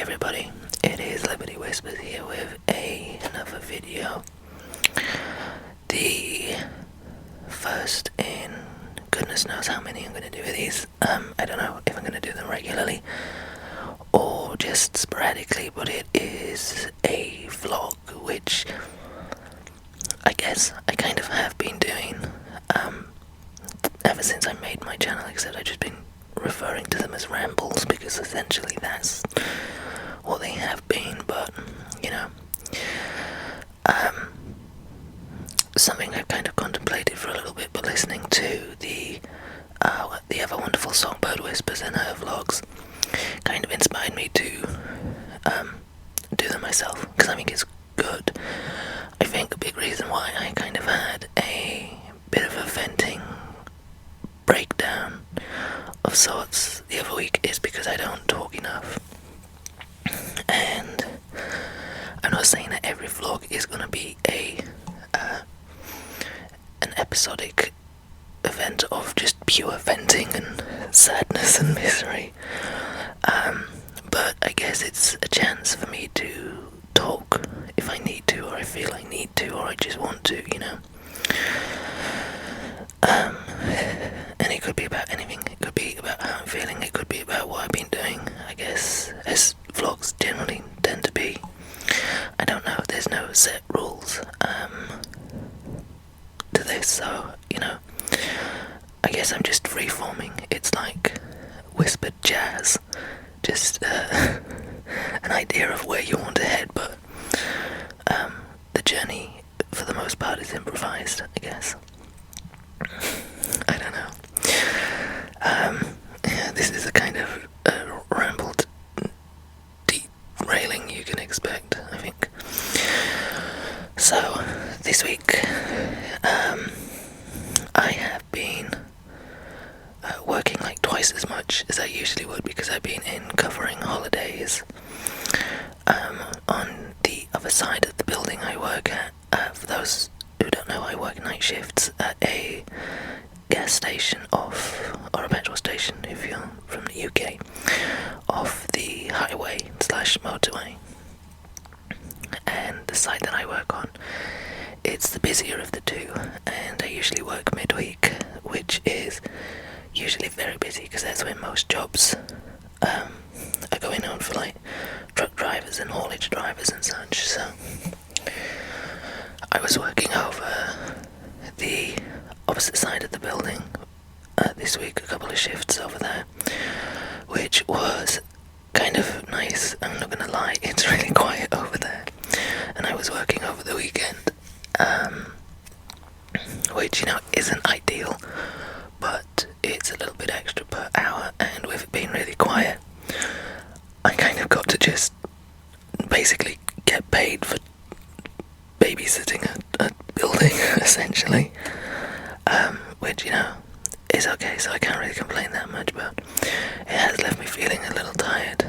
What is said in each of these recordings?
everybody, it is Liberty Whispers here with another video. The first in goodness knows how many I'm going to do of these. I don't know if I'm going to do them regularly or just sporadically, but it is a vlog, which I guess I kind of have been doing ever since I made my channel, except I've just been referring to them as rambles because essentially that's what they have been. But you know, something I've kind of contemplated for a little bit, but listening to the ever wonderful Songbird Whispers and her vlogs kind of inspired me to do them myself, because I think it's good. I think a big reason why I kind of had a bit of a venting breakdown of sorts the other week is because I don't talk enough. And I'm not saying that every vlog is going to be an episodic event of just pure venting and sadness and misery, but I guess it's a chance for me to talk if I need to, or I feel I need to, or I just want to, you know. And it could be about anything. It could be about how I'm feeling, it could be about what I've been doing, I guess, as vlogs generally tend to be. I don't know, there's no set rules to this, so, you know, I guess I'm just free-forming. It's like whispered jazz, just an idea of where you want to head, but the journey, for the most part, is improvised, I guess. I don't know. Yeah, this is a kind of rambled derailing you can expect, I think. So, this week, I have been working like twice as much as I usually would, because I've been in covering holidays. On the other side of the building I work at, for those who don't know, I work night shifts at a gas station or a petrol station, if you're from the UK, off the highway / motorway. And the site that I work on, it's the busier of the two, and I usually work midweek, which is usually very busy because that's when most jobs are going on for like truck drivers and haulage drivers and such. So I was working over the opposite side of the building this week, a couple of shifts over there, which was kind of nice. I'm not gonna lie, it's really quiet over there, and I was working over the weekend, which, you know, isn't ideal, but it's a little bit extra per hour, and with it being really quiet, I kind of got to just basically get paid for babysitting a building, essentially, which, you know, is okay, so I can't really complain that much, but it has left me feeling a little tired,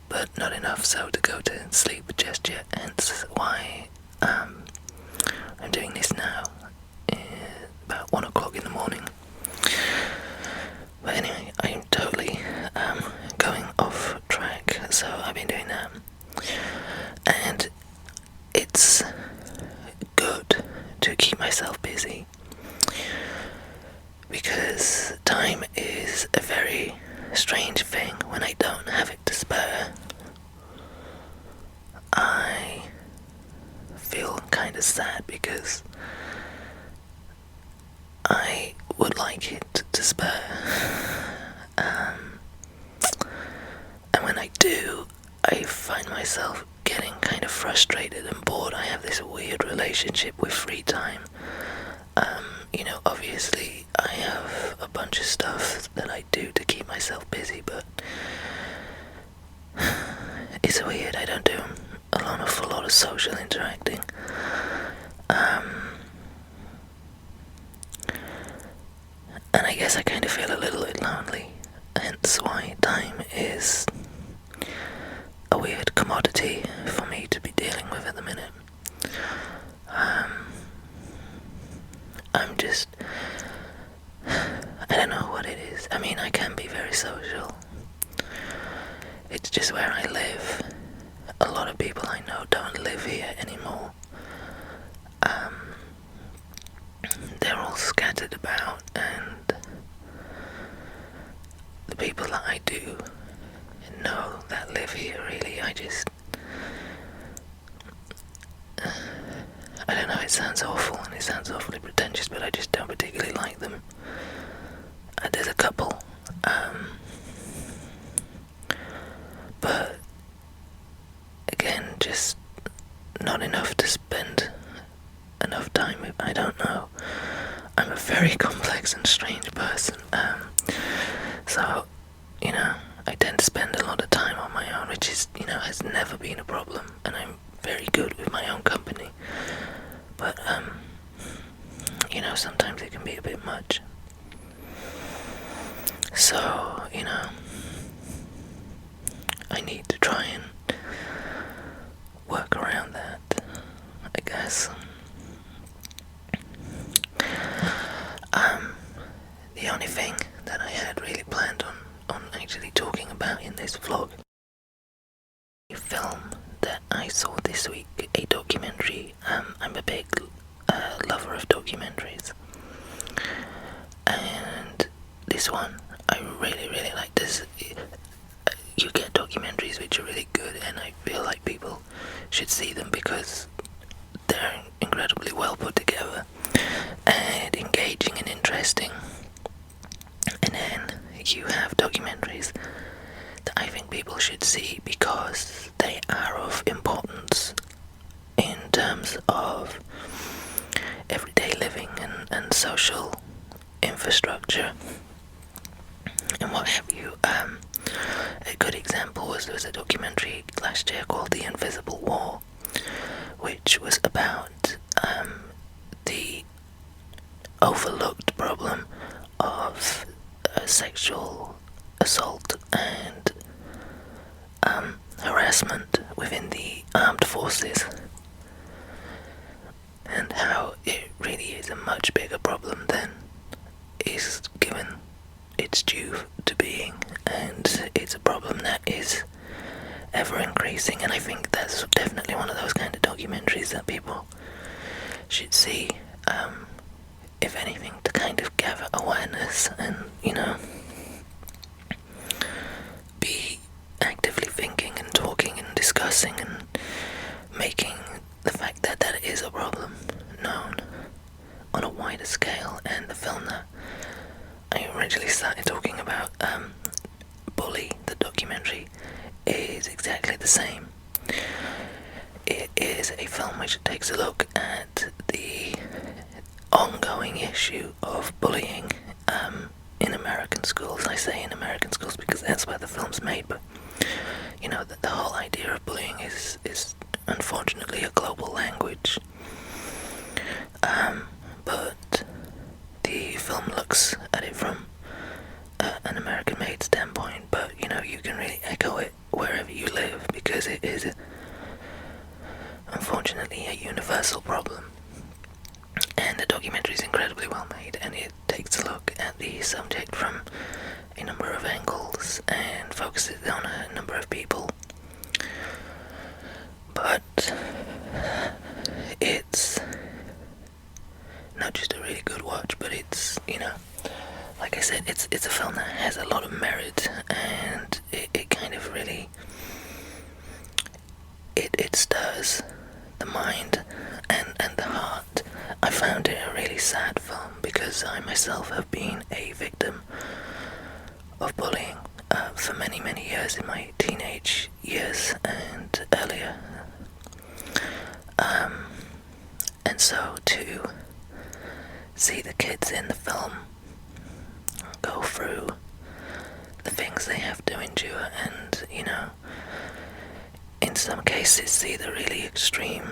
but not enough so to go to sleep just yet, hence why I'm doing this now, about 1 o'clock in the morning. But anyway, I'm totally going off track, so I've been doing that, and it's good to keep myself busy, because time is a very strange thing. When I don't have it to spare, I feel kind of sad, because I would like it to spare, and when I do, I find myself getting kind of frustrated and bored. I have this weird relationship with free time. You know, obviously I have a bunch of stuff that I do to keep myself busy, but it's weird. I don't do an awful lot of social interacting. And I guess I kind of feel a little bit lonely, hence why time is a weird commodity for me to be dealing with at the minute. I'm just, I don't know what it is. I mean, I can be very social, it's just where I live. A lot of people I know don't live here anymore. They're all scattered about, and the people that I do know that live here, really, I don't know, it sounds awful and it sounds awfully pretentious, but I just don't particularly like them. There's a couple, but again, just not enough to spend enough time with. I don't know. I'm a very complex and strange person, so, I tend to spend a lot of time on my own, which is, has never been a problem, and I'm very good with my own company. But, sometimes it can be a bit much. So, I need to try and work around that, I guess. The only thing that I had really planned on actually talking about in this vlog, a film that I saw this week, a documentary. I'm a big lover of documentaries, and this one I really like. This, you get documentaries which are really good, and I feel like people should see them because they're incredibly well put together and engaging and interesting. And then you have documentaries that I think people should see because they are of importance in terms of everyday living and social infrastructure and what have you. A good example was there was a documentary last year called The Invisible War, which was about the overlooked problem of sexual assault and harassment within the armed forces, and how it really is a much bigger problem than is given its due to being, and it's a problem that is ever increasing. And I think that's definitely one of those kind of documentaries that people should see, if anything, to kind of gather awareness and, be actively thinking and talking and discussing and making the fact that that is a problem known on a wider scale. And the film that I originally started talking about, Bully, the documentary, is exactly the same. It is a film which takes a look at the ongoing issue of bullying in American schools. I say in American schools because that's where the film's made, but that the whole idea of bullying is unfortunately a global language. But the film looks at it from an American-made standpoint, but you can really echo it wherever you live because it is unfortunately a universal problem. And the documentary is incredibly well made, and it takes a look at the subject from a number of angles and focuses on a number of people. But it's not just a really good watch, but it's, like I said, it's a film that has a lot of merit, and it kind of really, it stirs the mind and the heart. I found it a really sad film because I myself have been a victim of bullying for many years in my teenage years and earlier. And so to see the kids in the film go through the things they have to endure, and in some cases see the really extreme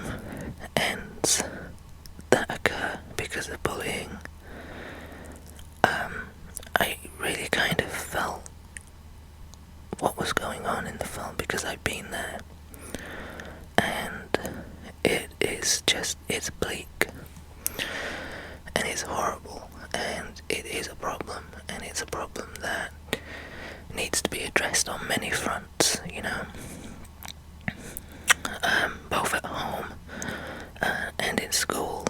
ends that occur because of bullying, I really kind of felt what was going on in the film because I've been there, and it's bleak and it's horrible, and it is a problem, and it's a problem that needs to be addressed on many fronts. both at home and in school,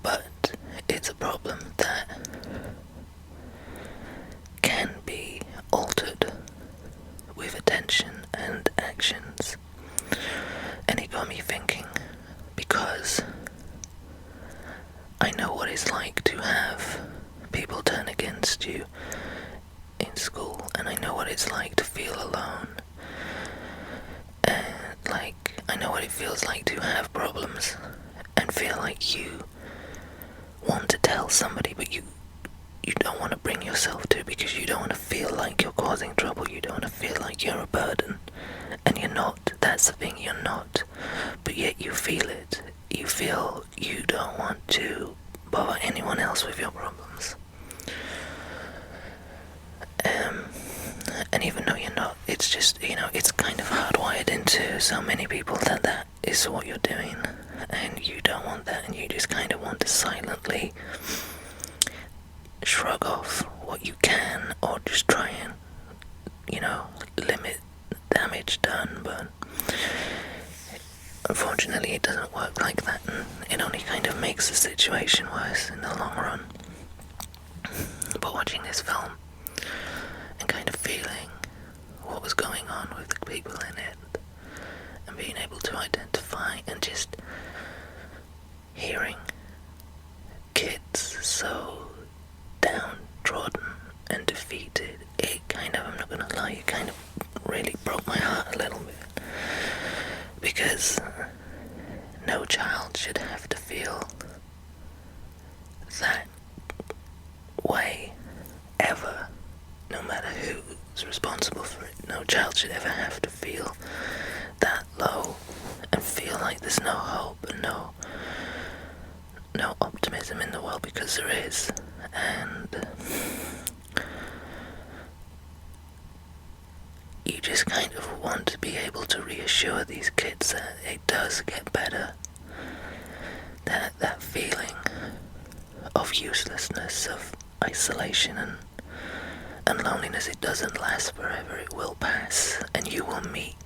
but it's a problem that can be altered with attention and actions. And it got me thinking, because I know what it's like to have people turn against you in school, and I know what it's like to feel alone, and I know what it feels like to have problems and feel like you want to tell somebody, but you don't want to bring yourself to, because you don't want to feel like you're causing trouble. You don't want to feel like you're a burden, and you're not. That's the thing, you're not, but yet you feel it. You feel you don't want to bother anyone else with your problems, and even though you're not, it's just, it's kind of hardwired into so many people that is what you're doing, and you don't want that, and you just kind of want to silently shrug off what you can, or just try and, limit damage done. But unfortunately it doesn't work like that, and it only kind of makes the situation worse in the long run. But watching this film and kind of feeling what was going on with the people in it, and being able to identify, and just hearing kids so downtrodden and defeated, it kind of, I'm not gonna lie, it kind of really broke my heart a little bit, because no child should have to feel that way ever, no matter who's responsible for it. No child should ever have to feel that low and feel like there's no hope and no optimism in the world, because there is. And you just kind of want to be able to reassure these kids that it does get better, that feeling of uselessness, of isolation and loneliness, it doesn't last forever. It will pass, and you will meet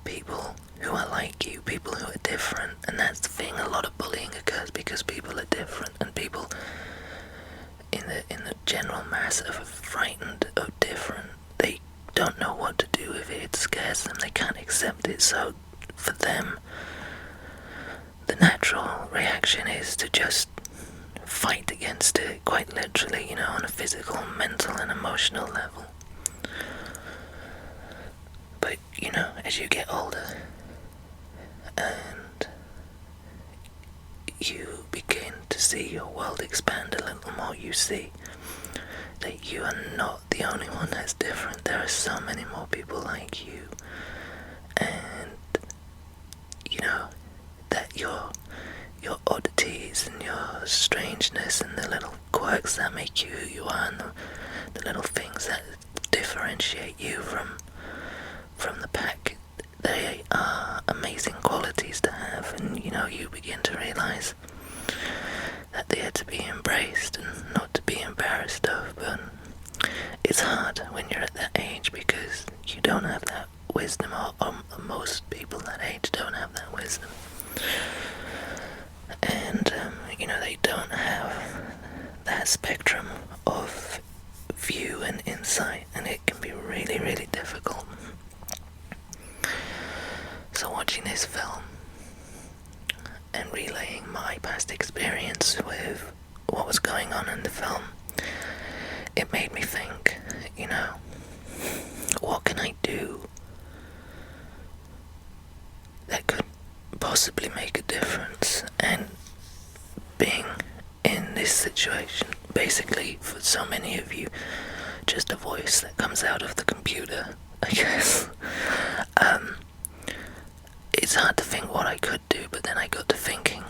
people who are like you, people who are different. And that's the thing, a lot of bullying occurs because people are different, and people in the general mass are frightened of different. They don't know what to do with it. It scares them. They can't accept it. So for them, the natural reaction is to just fight against it, quite literally, on a physical, mental and emotional level. But, as you get older and you begin to see your world expand a little more, you see that you are not the only one that's different. There are so many more people like you, and that your oddities and your strangeness and the little quirks that make you who you are, and the little things that differentiate you from the pack, they are amazing qualities to have. And you begin to realize that they are to be embraced and not to be embarrassed of. But it's hard when you're at that age, because you don't have that wisdom, or most people that age don't have that wisdom, and they don't have that spectrum of view and insight, and it can be really, really difficult. So watching this film and relaying my past experience with what was going on in the film, it made me think, what can I do that could possibly make a difference? And being in this situation, basically, for so many of you, just a voice that comes out of the computer, I guess. It's hard to think what I could do, but then I got to thinking,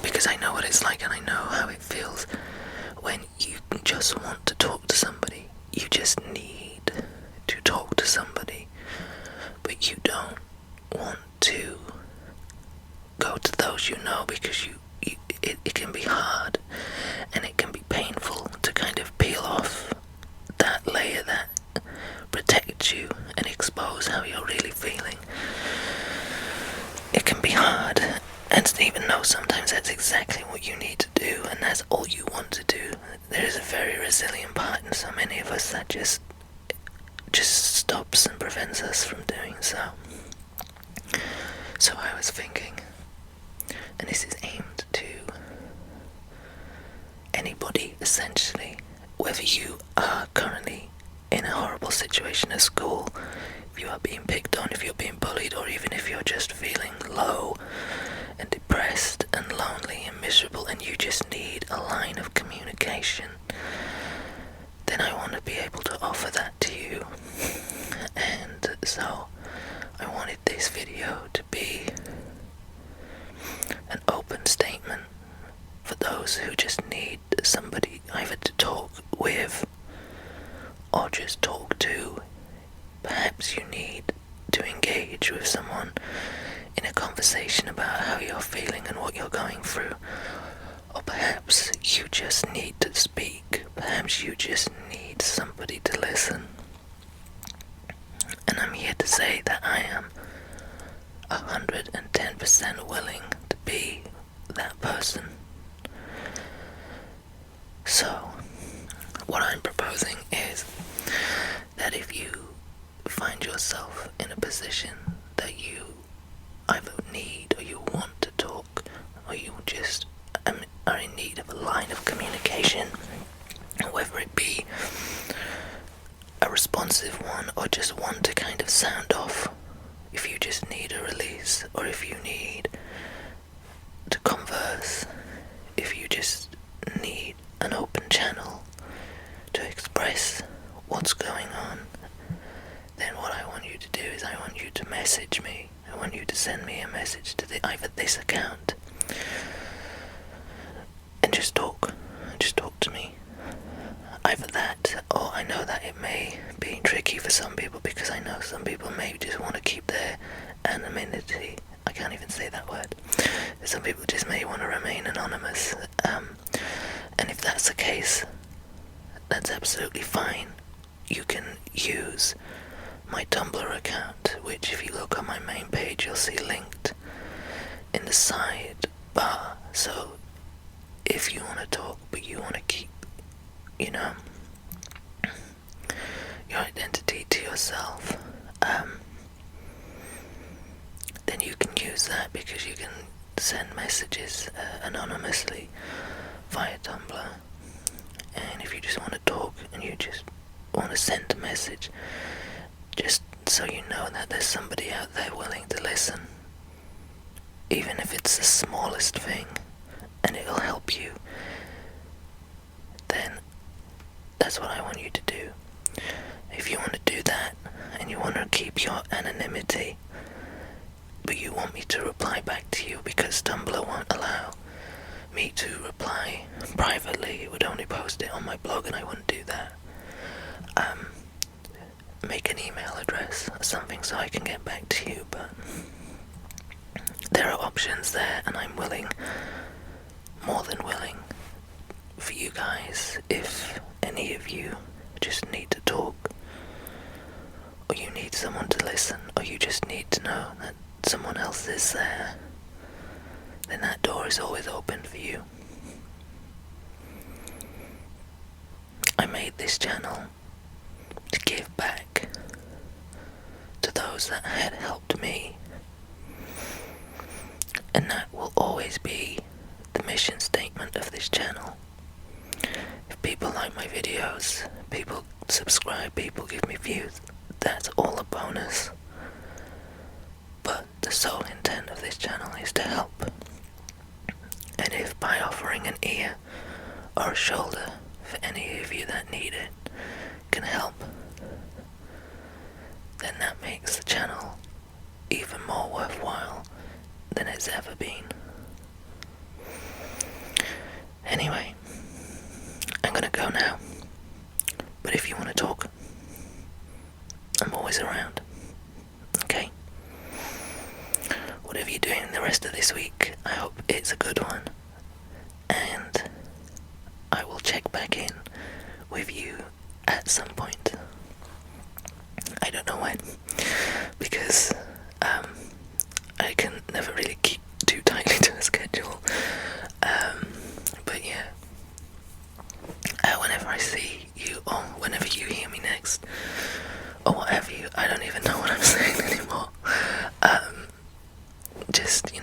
because I know what it's like, and I know how it feels when you just want to talk to somebody. You just need to talk to somebody, but you don't want to go to those because it can be hard, and it can be painful to kind of peel off that what you need to do, and that's all you want to do. There is a very resilient part in so many of us that just stops and prevents us from doing so. So I was thinking, and this is aimed to anybody essentially, whether you are currently in a horrible situation at school, if you are being picked on, if you're being bullied, or even if you're just feeling low and depressed and lonely and miserable and you just need a line of communication, then I want to be able to offer that to you. And so I wanted this video to be an open statement for those who just need somebody either to talk with or just talk to. Perhaps you need to engage with someone in a conversation about how you're feeling and what you're going through. Or perhaps you just need to speak. Perhaps you just need somebody to listen. And I'm here to say that I am 110% willing to be that person. So, what I'm proposing is that if you find yourself in a position that you either need or you want to talk, or you just are in need of a line of communication, whether it be a responsive one or just one to kind of sound off, if you just need a release, or if you need to converse, if you just need an open channel to express what's going on, then what I want you to do is I want you to message me. I want you to send me a message to either this account and just talk to me. Either that, or I know that it may be tricky for some people, because I know some people may just want to keep their anonymity. I can't even say that word. Some people just may want to remain anonymous. And if that's the case, that's absolutely fine. You can use my Tumblr account, which if you look on my main page, you'll see linked in the side bar. So if you want to talk, but you want to keep, your identity to yourself, then you can use that, because you can send messages anonymously via Tumblr. And if you just want to talk and you just want to send a message, just so you know that there's somebody out there willing to listen, even if it's the smallest thing, and it'll help you, then that's what I want you to do. If you want to do that, and you want to keep your anonymity, but you want me to reply back to you because Tumblr won't allow me to reply privately, it would only post it on my blog, and I wouldn't do that. Make an email address or something so I can get back to you, but there are options there, and I'm willing, more than willing, for you guys, if any of you just need to talk, or you need someone to listen, or you just need to know that someone else is there, then that door is always open for you. I made this channel to give back to those that had helped me, and that will always be the mission statement of this channel. If people like my videos, people subscribe, people give me views, that's all a bonus. But the sole intent of this channel is to help. And if by offering an ear or a shoulder for any of you that need it can help, then that makes the channel even more worthwhile than it's ever been. Anyway, I'm gonna go now, but if you want to talk, I'm always around, okay? Whatever you're doing the rest of this week, I hope it's a good one, and I will check back in with you at some point. I don't know when, because I can never really keep too tightly to a schedule. see you, or whenever you hear me next, or what have you. I don't even know what I'm saying anymore. Just,